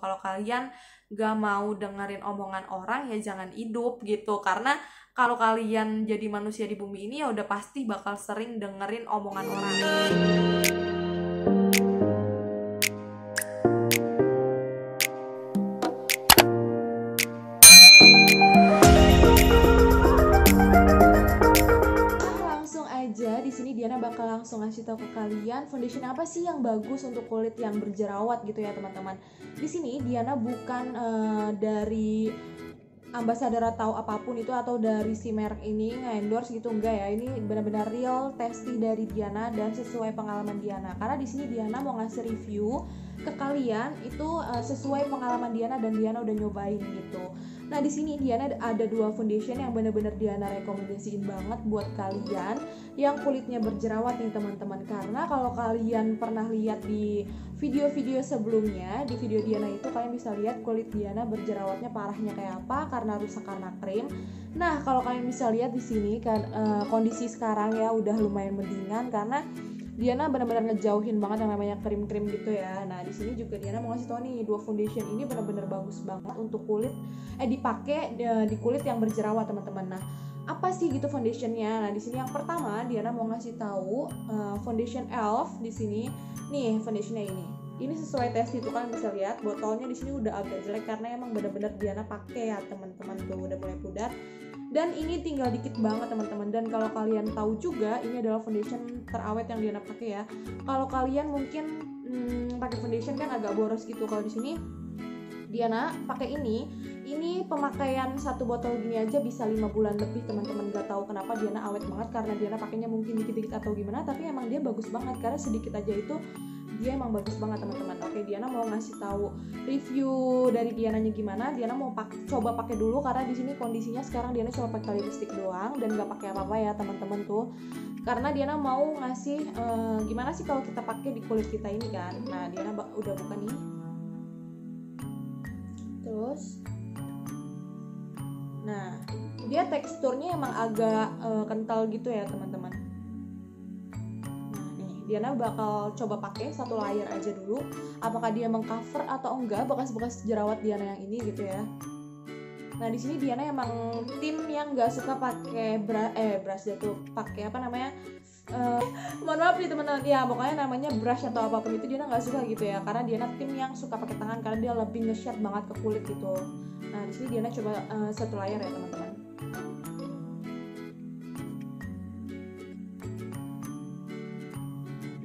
Kalau kalian gak mau dengerin omongan orang ya jangan hidup gitu, karena kalau kalian jadi manusia di bumi ini ya udah pasti bakal sering dengerin omongan orang. Di sini Diana bakal langsung ngasih tahu ke kalian foundation apa sih yang bagus untuk kulit yang berjerawat gitu ya teman-teman. Di sini Diana bukan dari ambasador atau apapun itu atau dari si merek ini nge-endorse gitu, enggak ya. Ini benar-benar real testing dari Diana dan sesuai pengalaman Diana. Karena di sini Diana mau ngasih review ke kalian itu sesuai pengalaman Diana dan Diana udah nyobain gitu. Nah, di sini Diana ada 2 foundation yang benar-benar Diana rekomendasiin banget buat kalian yang kulitnya berjerawat nih teman-teman. Karena kalau kalian pernah lihat di video-video sebelumnya, di video Diana itu kalian bisa lihat kulit Diana berjerawatnya parahnya kayak apa karena rusak karena krim. Nah, kalau kalian bisa lihat di sini kan kondisi sekarang ya udah lumayan mendingan karena Diana benar-benar ngejauhin banget yang namanya krim-krim gitu ya. Nah, di sini juga Diana mau ngasih tau nih, 2 foundation ini benar-benar bagus banget untuk kulit dipakai di kulit yang berjerawat teman-teman. Nah, apa sih gitu foundationnya? Nah, di sini yang pertama Diana mau ngasih tahu foundation Elf di sini. Nih, foundationnya ini. Ini sesuai tes itu kan bisa lihat botolnya di sini udah agak jelek karena emang benar-benar Diana pakai ya teman-teman, tuh udah mulai pudar. Dan ini tinggal dikit banget teman-teman. Dan kalau kalian tahu juga ini adalah foundation terawet yang Diana pakai ya. Kalau kalian mungkin pakai foundation kan agak boros gitu. Kalau di sini Diana pakai ini pemakaian 1 botol gini aja bisa 5 bulan lebih teman-teman. Gak tahu kenapa Diana awet banget karena Diana pakainya mungkin dikit-dikit atau gimana, tapi emang dia bagus banget karena sedikit aja itu dia emang bagus banget teman-teman. Oke, Diana mau ngasih tahu review dari Diananya gimana. Diana mau coba pakai dulu karena di sini kondisinya sekarang Diana cuma pakai lipstick doang dan nggak pakai apa-apa ya teman-teman tuh. Karena Diana mau ngasih gimana sih kalau kita pakai di kulit kita ini kan. Nah, Diana udah buka nih. Terus, nah dia teksturnya emang agak kental gitu ya teman-teman. Diana bakal coba pakai 1 layer aja dulu. Apakah dia mengcover atau enggak bekas-bekas jerawat Diana yang ini gitu ya. Nah, di sini Diana emang tim yang nggak suka pakai brush jatuh, pakai apa namanya? Mohon maaf nih teman-teman. Ya, pokoknya namanya brush atau apapun itu Diana nggak suka gitu ya. Karena Diana tim yang suka pakai tangan karena dia lebih nge-shade banget ke kulit gitu. Nah, di sini Diana coba 1 layer ya teman-teman.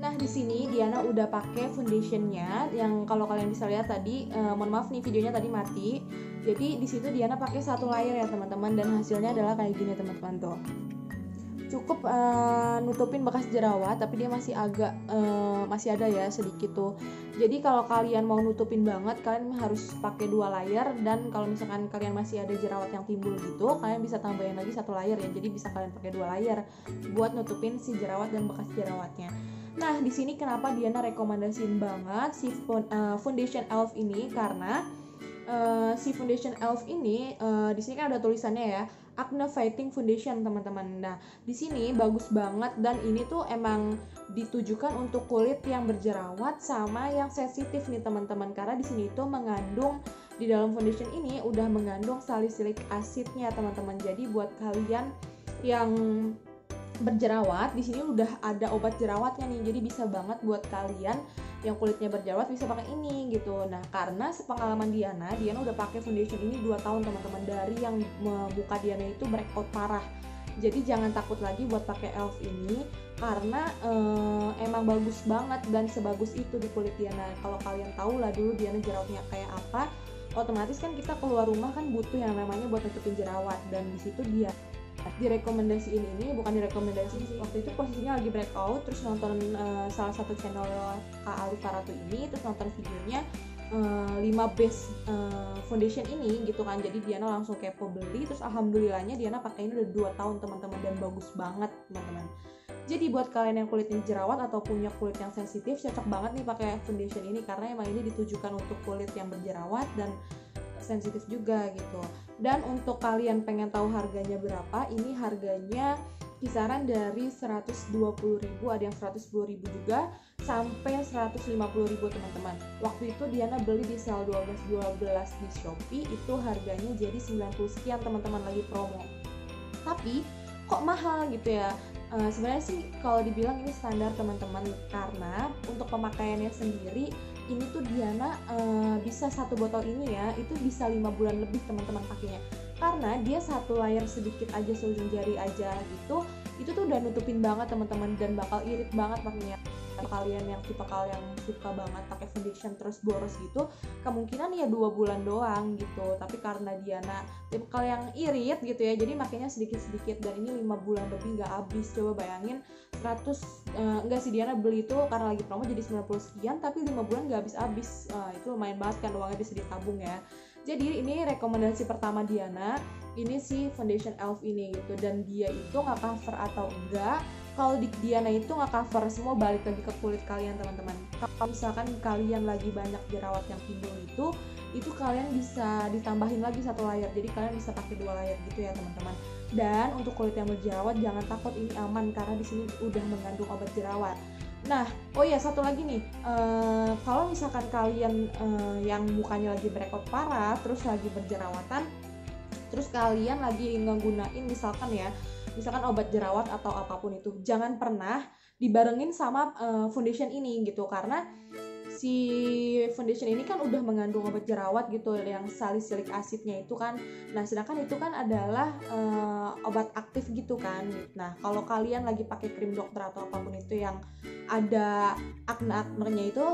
Nah, di sini Diana udah pakai foundationnya yang kalau kalian bisa lihat tadi, mohon maaf nih videonya tadi mati. Jadi di situ Diana pakai 1 layer ya teman-teman dan hasilnya adalah kayak gini teman-teman tuh. Cukup nutupin bekas jerawat tapi dia masih agak masih ada ya sedikit tuh. Jadi kalau kalian mau nutupin banget kalian harus pakai 2 layer, dan kalau misalkan kalian masih ada jerawat yang timbul gitu kalian bisa tambahin lagi 1 layer ya. Jadi bisa kalian pakai 2 layer buat nutupin si jerawat dan bekas jerawatnya. Nah, di sini kenapa Diana rekomendasiin banget si foundation Elf ini karena si foundation Elf ini di sini kan ada tulisannya ya, Acne Fighting Foundation teman-teman. Nah, di sini bagus banget dan ini tuh emang ditujukan untuk kulit yang berjerawat sama yang sensitif nih teman-teman. Karena di sini itu mengandung di dalam foundation ini udah mengandung salicylic acidnya teman-teman. Jadi buat kalian yang berjerawat di sini udah ada obat jerawatnya nih, jadi bisa banget buat kalian yang kulitnya berjerawat bisa pakai ini gitu. Nah, karena sepengalaman Diana udah pakai foundation ini 2 tahun teman-teman, dari yang muka Diana itu breakout parah. Jadi jangan takut lagi buat pakai Elf ini karena emang bagus banget dan sebagus itu di kulit Diana. Kalau kalian tahu lah dulu Diana jerawatnya kayak apa, otomatis kan kita keluar rumah kan butuh yang namanya buat nutupin jerawat, dan di situ dia direkomendasiin ini, bukan direkomendasiin sih, waktu itu posisinya lagi breakout terus nonton salah satu channel Kak Alif Faratu ini, terus nonton videonya 5 base foundation ini gitu kan. Jadi Diana langsung kepo beli, terus alhamdulillahnya Diana pakai ini udah 2 tahun teman-teman dan bagus banget teman-teman. Jadi buat kalian yang kulitnya jerawat atau punya kulit yang sensitif cocok banget nih pakai foundation ini karena emang ini ditujukan untuk kulit yang berjerawat dan sensitif juga gitu. Dan untuk kalian pengen tahu harganya berapa, ini harganya kisaran dari 120.000, ada yang 110.000 juga, sampai 150.000 teman-teman. Waktu itu Diana beli di sale 12 di Shopee, itu harganya jadi 90 sekian teman-teman, lagi promo. Tapi kok mahal gitu ya? Sebenarnya sih kalau dibilang ini standar teman-teman, karena untuk pemakaiannya sendiri ini tuh Diana bisa satu botol ini ya, itu bisa 5 bulan lebih teman-teman pakainya, karena dia satu layer sedikit aja seujung jari aja gitu, itu tuh udah nutupin banget teman-teman, dan bakal irit banget pakainya. Kalian yang tipe kalian suka banget pakai foundation terus boros gitu, kemungkinan ya 2 bulan doang gitu. Tapi karena Diana tipe kalian yang irit gitu ya, jadi makanya sedikit-sedikit, dan ini 5 bulan lebih nggak habis. Coba bayangin 100 enggak sih, Diana beli itu karena lagi promo jadi 90 sekian, tapi 5 bulan nggak habis-habis. Itu lumayan banget kan, uangnya bisa ditabung ya. Jadi ini rekomendasi pertama Diana, ini si foundation e.l.f. ini gitu, dan dia itu nggak cover atau enggak. Kalau di Diana itu nggak cover semua, balik lagi ke kulit kalian teman-teman. Kalau misalkan kalian lagi banyak jerawat yang timbul itu kalian bisa ditambahin lagi satu layer, jadi kalian bisa pakai 2 layer gitu ya teman-teman. Dan untuk kulit yang berjerawat jangan takut, ini aman karena di sini udah mengandung obat jerawat. Nah, oh ya satu lagi nih, kalau misalkan kalian yang mukanya lagi breakout parah, terus lagi berjerawatan, terus kalian lagi nggunain misalkan obat jerawat atau apapun itu, jangan pernah dibarengin sama foundation ini gitu, karena si foundation ini kan udah mengandung obat jerawat gitu yang salisilik asidnya itu kan. Nah, sedangkan itu kan adalah obat aktif gitu kan. Nah, kalau kalian lagi pakai krim dokter atau apapun itu yang ada akne-aknenya itu,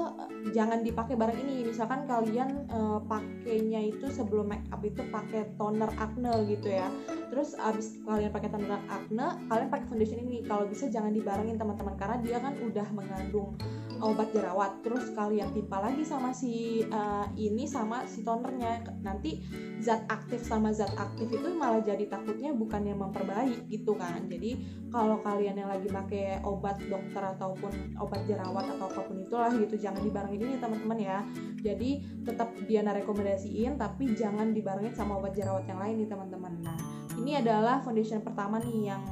jangan dipakai bareng ini. Misalkan kalian pakainya itu sebelum make up itu pakai toner acne gitu ya, terus abis kalian pakai toner acne kalian pakai foundation ini, kalau bisa jangan dibarengin teman-teman, karena dia kan udah mengandung obat jerawat. Terus kalian timpa lagi sama si ini sama si tonernya, nanti zat aktif sama zat aktif itu malah jadi takutnya bukannya memperbaik gitu kan. Jadi kalau kalian yang lagi pakai obat dokter ataupun obat jerawat atau apapun itulah gitu, jangan dibarengin ini teman-teman ya. Jadi tetap Diana rekomendasiin, tapi jangan dibarengin sama obat jerawat yang lain nih teman-teman. Nah, ini adalah foundation pertama nih yang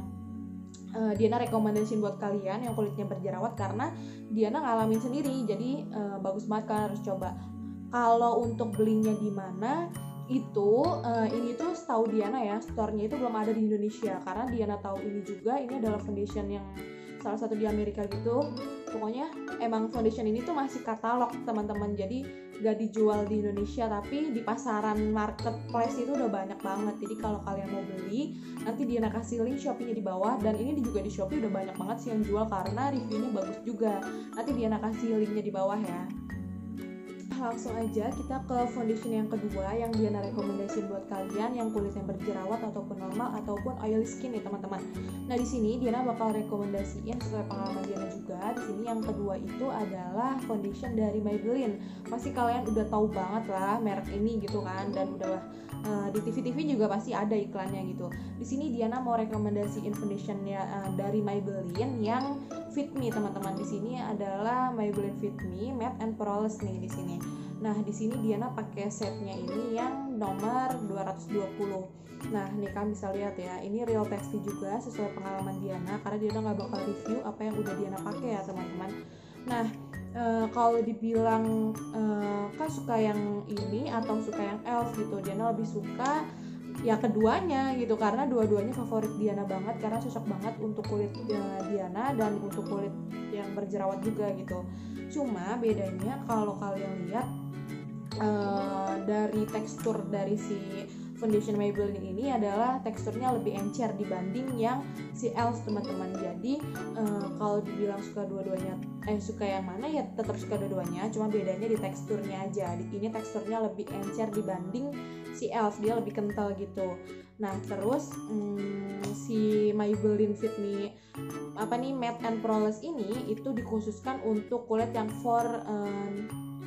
Diana rekomendasiin buat kalian yang kulitnya berjerawat, karena Diana ngalamin sendiri, jadi bagus banget, kalian harus coba. Kalau untuk belinya di mana itu, ini tuh setahu Diana ya, store-nya itu belum ada di Indonesia, karena Diana tahu ini juga, ini adalah foundation yang salah satu di Amerika gitu. Pokoknya emang foundation ini tuh masih katalog teman-teman, jadi gak dijual di Indonesia, tapi di pasaran marketplace itu udah banyak banget. Jadi kalau kalian mau beli, nanti Diana kasih link Shopee-nya di bawah, dan ini juga di Shopee udah banyak banget sih yang jual karena reviewnya bagus juga. Nanti Diana kasih linknya di bawah ya. Langsung aja kita ke foundation yang kedua yang Diana rekomendasiin buat kalian yang kulitnya berjerawat ataupun normal ataupun oily skin nih teman-teman. Nah, di sini Diana bakal rekomendasiin sesuai pengalaman Diana juga. Di sini yang kedua itu adalah foundation dari Maybelline. Pasti kalian udah tahu banget lah merek ini gitu kan, dan udah di TV-TV juga pasti ada iklannya gitu. Di sini Diana mau rekomendasiin foundationnya dari Maybelline yang Fit Me teman-teman. Di sini adalah Maybelline Fit Me Matte and Poreless nih di sini. Nah, di sini Diana pakai setnya ini yang nomor 220. Nah, nih kalian bisa lihat ya, ini real texty juga sesuai pengalaman Diana, karena Diana nggak bakal review apa yang udah Diana pakai ya teman-teman. Nah, kalau dibilang kan suka yang ini atau suka yang e.l.f. gitu, Diana lebih suka ya keduanya gitu, karena dua-duanya favorit Diana banget, karena cocok banget untuk kulit Diana dan untuk kulit yang berjerawat juga gitu. Cuma bedanya kalau kalian lihat dari tekstur dari si foundation Maybelline ini adalah teksturnya lebih encer dibanding yang si e.l.f. teman-teman. Jadi kalau dibilang suka dua-duanya, suka yang mana ya tetap suka dua-duanya, cuma bedanya di teksturnya aja. Ini teksturnya lebih encer dibanding si e.l.f., dia lebih kental gitu. Nah, terus si Maybelline Fit Me Matte and Poreless ini itu dikhususkan untuk kulit yang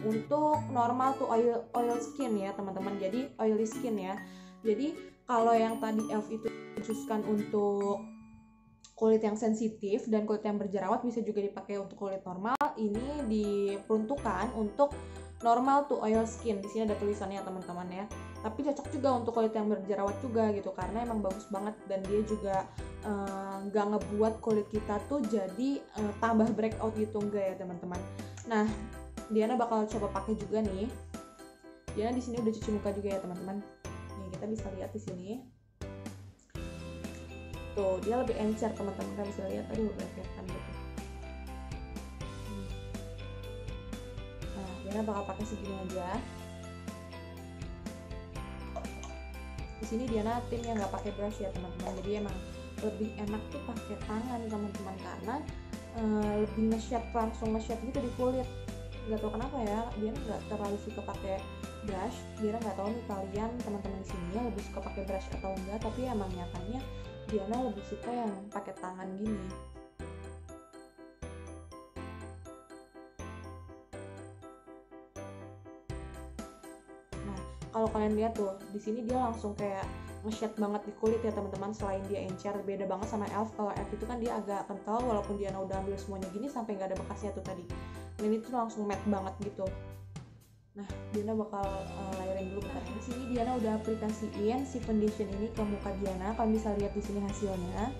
untuk normal tuh oil skin ya teman-teman, jadi oily skin ya. Jadi kalau yang tadi e.l.f. itu dikhususkan untuk kulit yang sensitif dan kulit yang berjerawat, bisa juga dipakai untuk kulit normal. Ini diperuntukkan untuk normal to oil skin. Di sini ada tulisannya teman-teman ya. Tapi cocok juga untuk kulit yang berjerawat juga gitu, karena emang bagus banget dan dia juga nggak ngebuat kulit kita tuh jadi tambah breakout gitu, enggak ya teman-teman. Nah, Diana bakal coba pakai juga nih. Diana di sini udah cuci muka juga ya teman-teman. Nih kita bisa lihat di sini. Tuh, dia lebih encer teman-teman, kan bisa lihat. Aduh, kelihatan gitu. Nah, Diana bakal pakai segini aja. Di sini Diana tim yang nggak pakai brush ya teman-teman. Jadi emang lebih enak tuh pakai tangan teman-teman, karena lebih nge-shade, langsung nge-shade gitu di kulit. Nggak tahu kenapa ya, Diana nggak terlalu suka pakai brush. Diana nggak tahu nih kalian teman-teman di sini lebih suka pakai brush atau enggak, tapi emang nyatanya Diana lebih suka yang pakai tangan gini. Nah, kalau kalian lihat tuh, di sini dia langsung kayak nge-shade banget di kulit ya teman-teman. Selain dia encer, beda banget sama e.l.f. Kalau e.l.f. itu kan dia agak kental, walaupun Diana udah ambil semuanya gini sampai nggak ada bekasnya tuh tadi. Ini tuh langsung matte banget gitu. Nah, Diana bakal layering dulu bentar. Di sini Diana udah aplikasiin si foundation ini ke muka Diana. Kalian bisa lihat di sini hasilnya.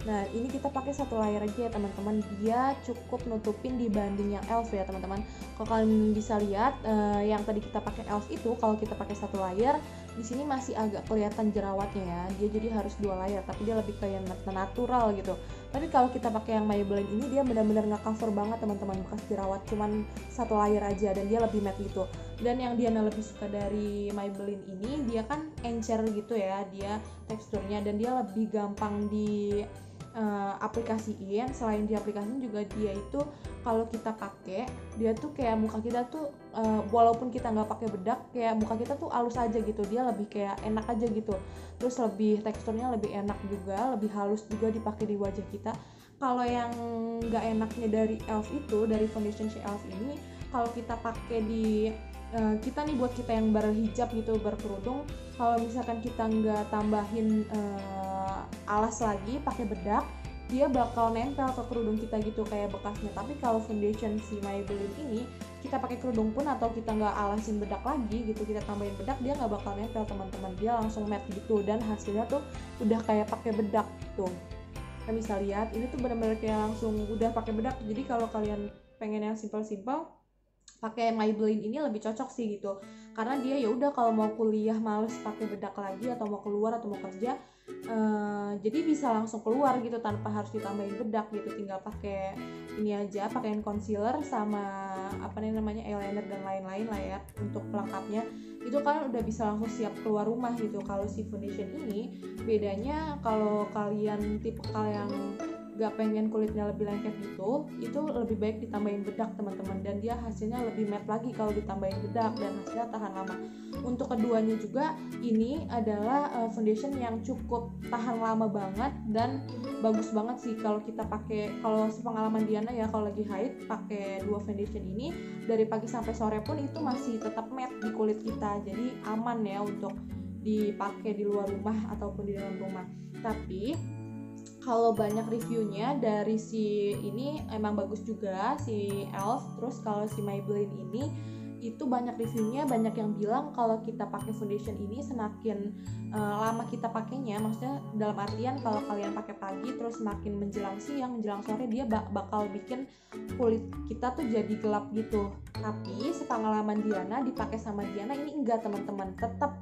Nah, ini kita pakai satu layer aja ya teman-teman. Dia cukup nutupin dibanding yang e.l.f. ya teman-teman. Kalau kalian bisa lihat yang tadi kita pakai e.l.f. itu, kalau kita pakai satu layer, di sini masih agak kelihatan jerawatnya ya. Dia jadi harus 2 layer, tapi dia lebih kayak natural gitu. Tapi kalau kita pakai yang Maybelline ini, dia benar-benar nge-cover banget teman-teman bekas jerawat, cuman satu layer aja dan dia lebih matte gitu. Dan yang Diana lebih suka dari Maybelline ini, dia kan encer gitu ya, dia teksturnya, dan dia lebih gampang di aplikasiin. Selain di aplikasiin juga, dia itu kalau kita pakai, dia tuh kayak muka kita tuh walaupun kita nggak pakai bedak, kayak muka kita tuh halus aja gitu. Dia lebih kayak enak aja gitu. Terus lebih teksturnya lebih enak juga, lebih halus juga dipakai di wajah kita. Kalau yang nggak enaknya dari e.l.f. itu, dari foundation si e.l.f. ini, kalau kita pakai di kita nih, buat kita yang berhijab gitu, berkerudung, kalau misalkan kita nggak tambahin alas lagi pakai bedak, dia bakal nempel ke kerudung kita gitu kayak bekasnya. Tapi kalau foundation si Maybelline ini, kita pakai kerudung pun atau kita nggak alasin bedak lagi gitu, kita tambahin bedak, dia nggak bakal nempel teman-teman. Dia langsung matte gitu, dan hasilnya tuh udah kayak pakai bedak tuh. Kalian bisa lihat, ini tuh benar-benar kayak langsung udah pakai bedak. Jadi kalau kalian pengen yang simple-simple, pakai Maybelline ini lebih cocok sih gitu, karena dia ya udah kalau mau kuliah males pakai bedak lagi, atau mau keluar atau mau kerja, jadi bisa langsung keluar gitu tanpa harus ditambahin bedak gitu. Tinggal pakai ini aja, pakaiin concealer sama apa namanya eyeliner dan lain-lain lah ya untuk pelengkapnya. Itu kan udah bisa langsung siap keluar rumah gitu. Kalau si foundation ini bedanya, kalau kalian tipe kalian gak pengen kulitnya lebih lengket gitu, itu lebih baik ditambahin bedak teman-teman, dan dia hasilnya lebih matte lagi kalau ditambahin bedak, dan hasilnya tahan lama. Untuk keduanya juga, ini adalah foundation yang cukup tahan lama banget dan bagus banget sih kalau kita pakai. Kalau sepengalaman Diana ya, kalau lagi haid pakai 2 foundation ini, dari pagi sampai sore pun itu masih tetap matte di kulit kita, jadi aman ya untuk dipakai di luar rumah ataupun di dalam rumah. Tapi kalau banyak reviewnya dari si ini emang bagus juga si e.l.f. Terus kalau si Maybelline ini itu banyak reviewnya, banyak yang bilang kalau kita pakai foundation ini semakin lama kita pakainya, maksudnya dalam artian kalau kalian pakai pagi terus semakin menjelang siang, menjelang sore, dia bakal bikin kulit kita tuh jadi gelap gitu. Tapi sepengalaman Diana, dipakai sama Diana ini enggak teman-teman, tetap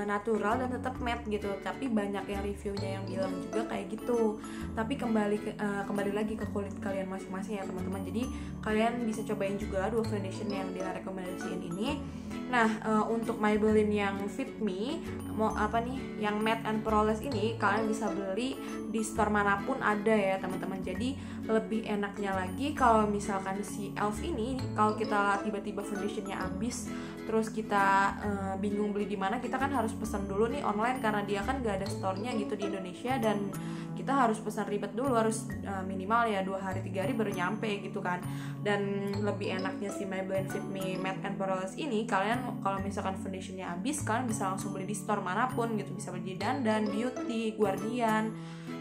natural dan tetap matte gitu. Tapi banyak yang reviewnya yang bilang juga kayak gitu. Tapi kembali lagi ke kulit kalian masing-masing ya teman-teman. Jadi kalian bisa cobain juga 2 foundation yang Diana rekomendasiin ini. Nah, untuk Maybelline yang Fit Me, mau apa nih, yang matte and poreless ini, kalian bisa beli di store manapun ada ya teman-teman. Jadi lebih enaknya lagi kalau misalkan si e.l.f. ini, kalau kita tiba-tiba foundationnya habis, terus kita bingung beli di mana, kita kan harus pesan dulu nih online, karena dia kan gak ada store-nya gitu di Indonesia, dan kita harus pesan ribet dulu, harus minimal ya 2 hari 3 hari baru nyampe gitu kan. Dan lebih enaknya si Maybelline Fit Me Matte and Poreless ini, kalian kalau misalkan foundationnya habis, kalian bisa langsung beli di store manapun gitu, bisa beli di Dandan, Beauty, Guardian,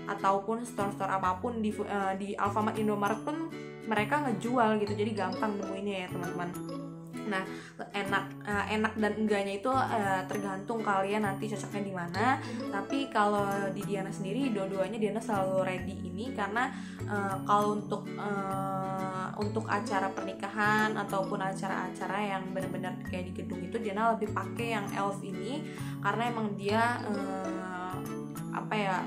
ataupun store-store apapun di Alfamart, Indomaret pun mereka ngejual gitu, jadi gampang nemuinnya ya teman-teman. Nah, enak dan enggaknya itu tergantung kalian nanti cocoknya di mana. Tapi kalau di Diana sendiri, dua-duanya Diana selalu ready ini karena kalau untuk acara pernikahan ataupun acara-acara yang benar-benar kayak di gedung itu, Diana lebih pakai yang elf ini karena emang dia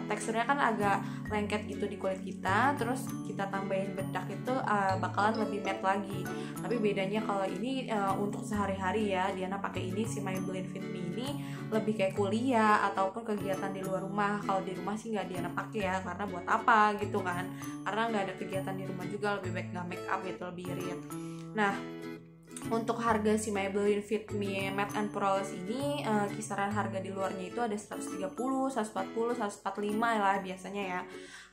teksturnya kan agak lengket gitu di kulit kita, terus kita tambahin bedak itu bakalan lebih matte lagi. Tapi bedanya kalau ini untuk sehari-hari ya, Diana pakai ini si Maybelline Fit Me ini lebih kayak kuliah ataupun kegiatan di luar rumah. Kalau di rumah sih nggak Diana pakai ya, karena buat apa gitu kan, karena nggak ada kegiatan di rumah juga, lebih baik nggak make up gitu, lebih irit. Nah, untuk harga si Maybelline Fit Me Matte and Poreless ini kisaran harga di luarnya itu ada 130, 140, 145 lah biasanya ya.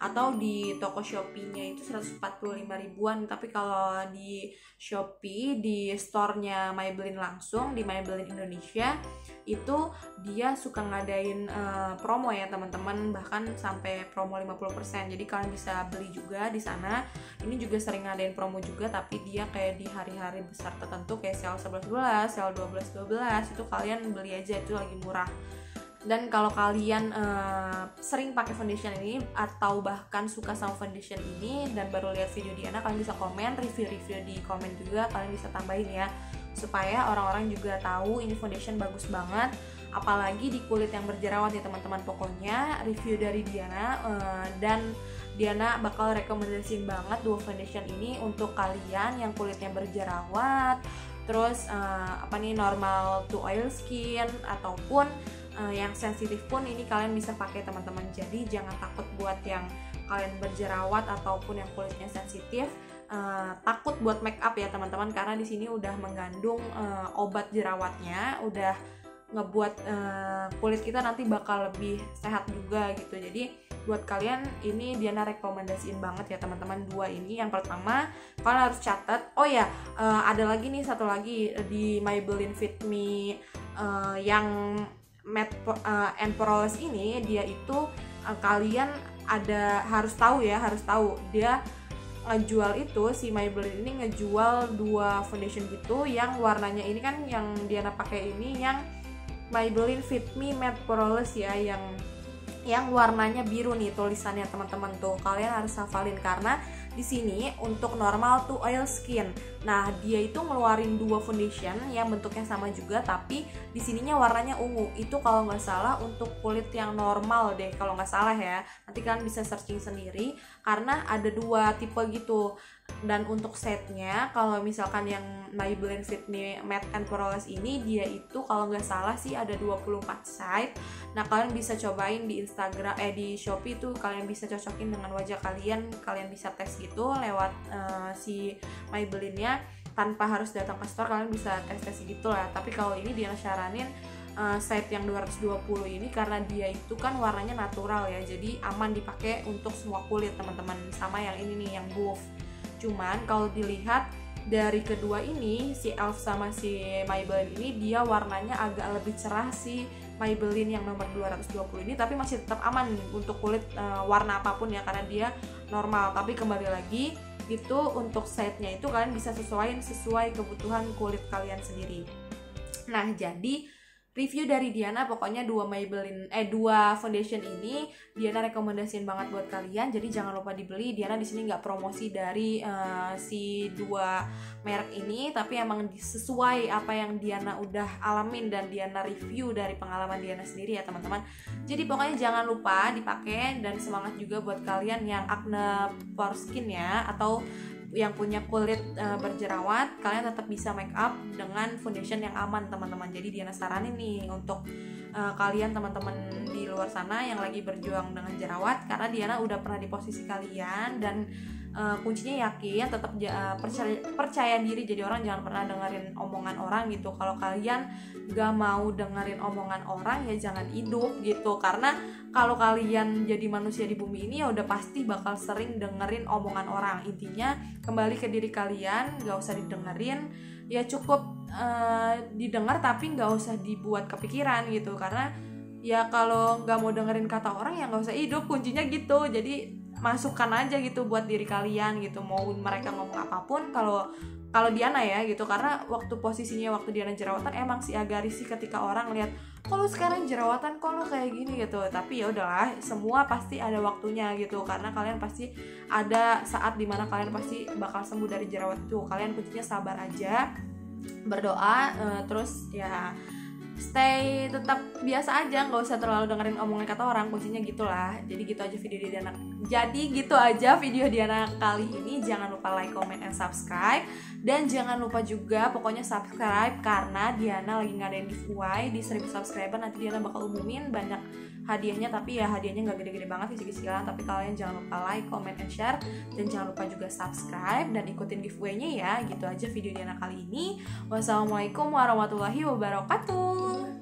Atau di toko Shopee-nya itu 145 ribuan. Tapi kalau di Shopee, di store-nya Maybelline langsung, di Maybelline Indonesia, itu dia suka ngadain promo ya teman-teman, bahkan sampai promo 50%. Jadi kalian bisa beli juga di sana. Ini juga sering ngadain promo juga, tapi dia kayak di hari-hari besar tertentu kayak sale 11-11, sale 12-12, itu kalian beli aja, itu lagi murah. Dan kalau kalian sering pakai foundation ini atau bahkan suka sama foundation ini dan baru lihat video Diana, kalian bisa komen, review di komen juga, kalian bisa tambahin ya, supaya orang-orang juga tahu ini foundation bagus banget, apalagi di kulit yang berjerawat ya teman-teman. Pokoknya review dari Diana dan Diana bakal rekomendasiin banget dua foundation ini untuk kalian yang kulitnya berjerawat, terus normal to oil skin ataupun yang sensitif pun ini kalian bisa pakai teman-teman. Jadi jangan takut buat yang kalian berjerawat ataupun yang kulitnya sensitif, takut buat make up ya teman-teman, karena di sini udah mengandung obat jerawatnya, udah ngebuat kulit kita nanti bakal lebih sehat juga gitu. Jadi buat kalian ini Diana rekomendasiin banget ya teman-teman dua ini. Yang pertama kalian harus catat, ada lagi nih satu lagi di Maybelline Fit Me yang Matte and Poreless ini, dia itu kalian harus tahu dia ngejual itu, si Maybelline ini ngejual dua foundation gitu yang warnanya ini kan yang Diana pakai ini yang Maybelline Fit Me Matte Poreless ya, yang warnanya biru nih tulisannya teman-teman tuh. Kalian harus hafalin karena di sini untuk normal to oil skin. Nah, dia itu ngeluarin dua foundation yang bentuknya sama juga, tapi di sininya warnanya ungu. Itu kalau nggak salah untuk kulit yang normal deh, kalau nggak salah ya. Nanti kalian bisa searching sendiri karena ada dua tipe gitu. Dan untuk setnya, kalau misalkan yang Maybelline Fit Me Matte and Poreless ini, dia itu kalau nggak salah sih ada 24 side. Nah, kalian bisa cobain di Instagram, di Shopee tuh kalian bisa cocokin dengan wajah kalian bisa tes gitu lewat si Maybelline-nya, tanpa harus datang ke store, kalian bisa tes gitu lah. Tapi kalau ini dia syaranin side yang 220 ini karena dia itu kan warnanya natural ya, jadi aman dipakai untuk semua kulit teman-teman, sama yang ini nih yang buff. Cuman kalau dilihat dari kedua ini, si Elf sama si Maybelline ini, dia warnanya agak lebih cerah si Maybelline yang nomor 220 ini, tapi masih tetap aman untuk kulit warna apapun ya, karena dia normal. Tapi kembali lagi, itu untuk setnya itu kalian bisa sesuai kebutuhan kulit kalian sendiri. Nah, jadi review dari Diana pokoknya dua foundation ini Diana rekomendasiin banget buat kalian. Jadi jangan lupa dibeli. Diana di sini nggak promosi dari si dua merek ini, tapi emang sesuai apa yang Diana udah alamin dan Diana review dari pengalaman Diana sendiri ya teman-teman. Jadi pokoknya jangan lupa dipakai, dan semangat juga buat kalian yang acne pore skin ya, atau yang punya kulit berjerawat, kalian tetap bisa make up dengan foundation yang aman teman-teman. Jadi Diana saranin nih untuk kalian teman-teman di luar sana yang lagi berjuang dengan jerawat, karena Diana udah pernah di posisi kalian, dan kuncinya yakin, tetap percaya diri. Jadi orang jangan pernah dengerin omongan orang gitu. Kalau kalian gak mau dengerin omongan orang ya jangan hidup gitu, karena kalau kalian jadi manusia di bumi ini ya udah pasti bakal sering dengerin omongan orang. Intinya kembali ke diri kalian, gak usah didengerin, ya cukup didengar tapi gak usah dibuat kepikiran gitu, karena ya kalau gak mau dengerin kata orang ya gak usah hidup, kuncinya gitu. Jadi masukan aja gitu buat diri kalian gitu, mau mereka ngomong apapun. Kalau Diana ya gitu, karena waktu Diana jerawatan emang sih agak risih ketika orang lihat, kok lu sekarang jerawatan, kok lu kayak gini gitu. Tapi ya udahlah, semua pasti ada waktunya gitu, karena kalian pasti ada saat dimana kalian pasti bakal sembuh dari jerawat itu. Kalian kuncinya sabar aja, berdoa, terus ya stay tetap biasa aja, nggak usah terlalu dengerin omongan kata orang, kuncinya gitulah. Jadi gitu aja video Diana kali ini. Jangan lupa like, comment, and subscribe. Dan jangan lupa juga pokoknya subscribe, karena Diana lagi ngadain giveaway di 1000 subscriber. Nanti Diana bakal umumin banyak hadiahnya, tapi ya hadiahnya nggak gede-gede banget, kecil-kecilan. Tapi kalian jangan lupa like, comment, and share. Dan jangan lupa juga subscribe dan ikutin giveaway-nya ya. Gitu aja video Diana kali ini. Wassalamualaikum warahmatullahi wabarakatuh.